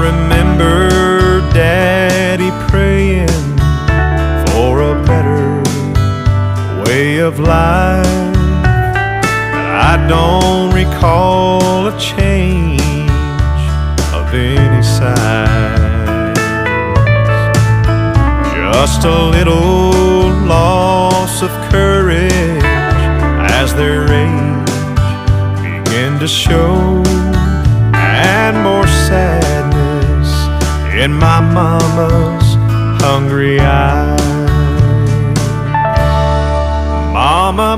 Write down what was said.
remember Daddy praying for a better way of life, but I don't recall a change of any size. Just a little loss of courage as their age began to show, and more sadness in my mama's hungry eyes. Mama,